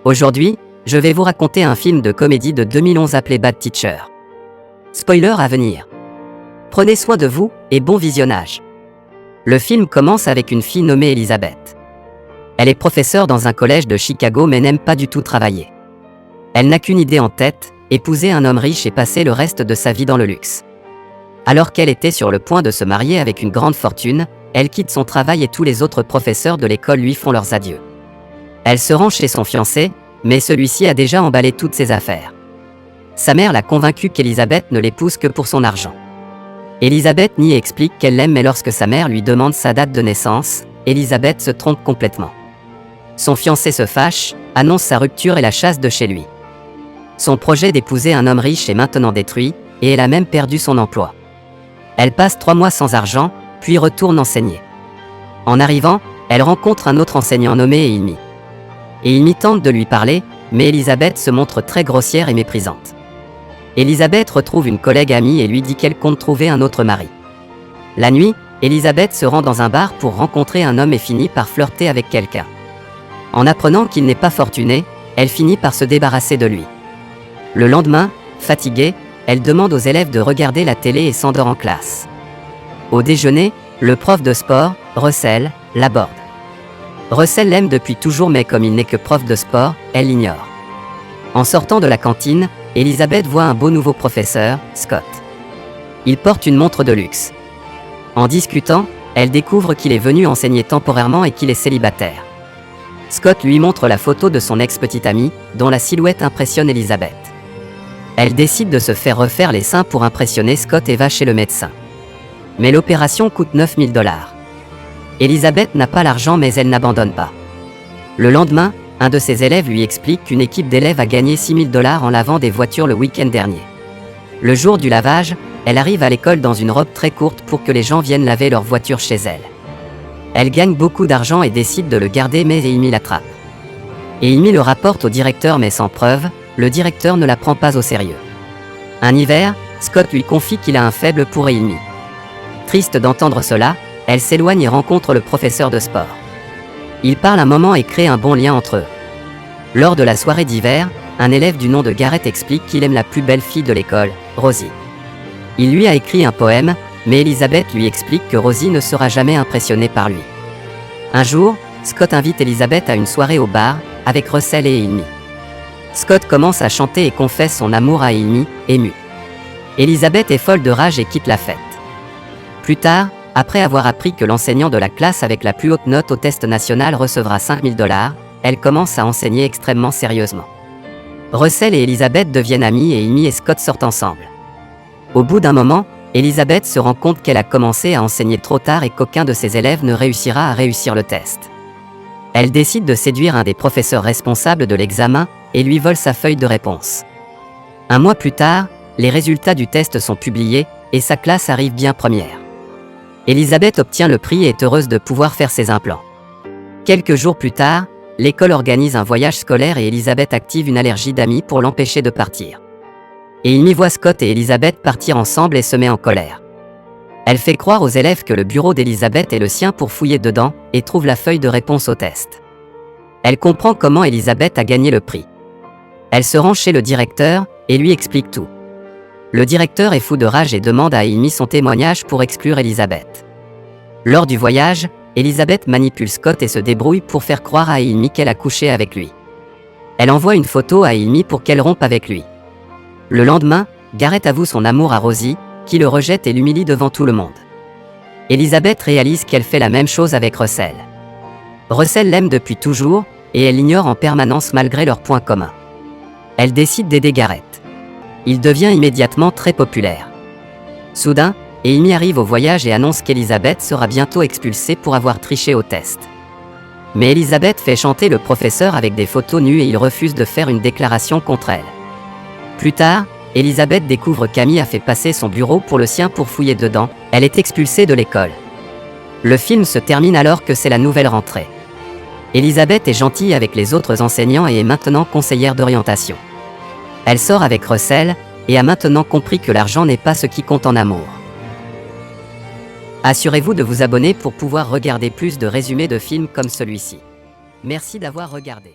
Aujourd'hui, je vais vous raconter un film de comédie de 2011 appelé Bad Teacher. Spoiler à venir. Prenez soin de vous et bon visionnage. Le film commence avec une fille nommée Elizabeth. Elle est professeure dans un collège de Chicago mais n'aime pas du tout travailler. Elle n'a qu'une idée en tête, épouser un homme riche et passer le reste de sa vie dans le luxe. Alors qu'elle était sur le point de se marier avec une grande fortune, elle quitte son travail et tous les autres professeurs de l'école lui font leurs adieux. Elle se rend chez son fiancé, mais celui-ci a déjà emballé toutes ses affaires. Sa mère l'a convaincue qu'Elizabeth ne l'épouse que pour son argent. Elizabeth nie et explique qu'elle l'aime mais lorsque sa mère lui demande sa date de naissance, Elizabeth se trompe complètement. Son fiancé se fâche, annonce sa rupture et la chasse de chez lui. Son projet d'épouser un homme riche est maintenant détruit, et elle a même perdu son emploi. Elle passe 3 mois sans argent, puis retourne enseigner. En arrivant, elle rencontre un autre enseignant nommé Amy. Amy tente de lui parler, mais Elizabeth se montre très grossière et méprisante. Elizabeth retrouve une collègue amie et lui dit qu'elle compte trouver un autre mari. La nuit, Elizabeth se rend dans un bar pour rencontrer un homme et finit par flirter avec quelqu'un. En apprenant qu'il n'est pas fortuné, elle finit par se débarrasser de lui. Le lendemain, fatiguée, elle demande aux élèves de regarder la télé et s'endort en classe. Au déjeuner, le prof de sport, Russell, l'aborde. Russell l'aime depuis toujours mais comme il n'est que prof de sport, elle l'ignore. En sortant de la cantine, Elizabeth voit un beau nouveau professeur, Scott. Il porte une montre de luxe. En discutant, elle découvre qu'il est venu enseigner temporairement et qu'il est célibataire. Scott lui montre la photo de son ex-petite amie, dont la silhouette impressionne Elizabeth. Elle décide de se faire refaire les seins pour impressionner Scott et va chez le médecin. Mais l'opération coûte 9 000 $. Elizabeth n'a pas l'argent mais elle n'abandonne pas. Le lendemain, un de ses élèves lui explique qu'une équipe d'élèves a gagné 6 000 $ en lavant des voitures le week-end dernier. Le jour du lavage, elle arrive à l'école dans une robe très courte pour que les gens viennent laver leur voiture chez elle. Elle gagne beaucoup d'argent et décide de le garder mais Amy l'attrape. Amy le rapporte au directeur mais sans preuve, le directeur ne la prend pas au sérieux. Un hiver, Scott lui confie qu'il a un faible pour Amy. Triste d'entendre cela, elle s'éloigne et rencontre le professeur de sport. Ils parlent un moment et créent un bon lien entre eux. Lors de la soirée d'hiver, un élève du nom de Garrett explique qu'il aime la plus belle fille de l'école, Rosie. Il lui a écrit un poème, mais Elizabeth lui explique que Rosie ne sera jamais impressionnée par lui. Un jour, Scott invite Elizabeth à une soirée au bar, avec Russell et Amy. Scott commence à chanter et confesse son amour à Amy, émue. Elizabeth est folle de rage et quitte la fête. Plus tard, après avoir appris que l'enseignant de la classe avec la plus haute note au test national recevra 5 000 $, elle commence à enseigner extrêmement sérieusement. Russell et Elizabeth deviennent amis et Amy et Scott sortent ensemble. Au bout d'un moment, Elizabeth se rend compte qu'elle a commencé à enseigner trop tard et qu'aucun de ses élèves ne réussira à réussir le test. Elle décide de séduire un des professeurs responsables de l'examen et lui vole sa feuille de réponse. Un mois plus tard, les résultats du test sont publiés et sa classe arrive bien première. Elizabeth obtient le prix et est heureuse de pouvoir faire ses implants. Quelques jours plus tard, l'école organise un voyage scolaire et Elizabeth active une allergie d'amis pour l'empêcher de partir. Et Amy voit Scott et Elizabeth partir ensemble et se met en colère. Elle fait croire aux élèves que le bureau d'Elizabeth est le sien pour fouiller dedans et trouve la feuille de réponse au test. Elle comprend comment Elizabeth a gagné le prix. Elle se rend chez le directeur et lui explique tout. Le directeur est fou de rage et demande à Amy son témoignage pour exclure Elizabeth. Lors du voyage, Elizabeth manipule Scott et se débrouille pour faire croire à Amy qu'elle a couché avec lui. Elle envoie une photo à Amy pour qu'elle rompe avec lui. Le lendemain, Garrett avoue son amour à Rosie, qui le rejette et l'humilie devant tout le monde. Elizabeth réalise qu'elle fait la même chose avec Russell. Russell l'aime depuis toujours, et elle l'ignore en permanence malgré leurs points communs. Elle décide d'aider Garrett. Il devient immédiatement très populaire. Soudain, Amy arrive au voyage et annonce qu'Elizabeth sera bientôt expulsée pour avoir triché au test. Mais Elizabeth fait chanter le professeur avec des photos nues et il refuse de faire une déclaration contre elle. Plus tard, Elizabeth découvre qu'Amy a fait passer son bureau pour le sien pour fouiller dedans, elle est expulsée de l'école. Le film se termine alors que c'est la nouvelle rentrée. Elizabeth est gentille avec les autres enseignants et est maintenant conseillère d'orientation. Elle sort avec Russell, et a maintenant compris que l'argent n'est pas ce qui compte en amour. Assurez-vous de vous abonner pour pouvoir regarder plus de résumés de films comme celui-ci. Merci d'avoir regardé.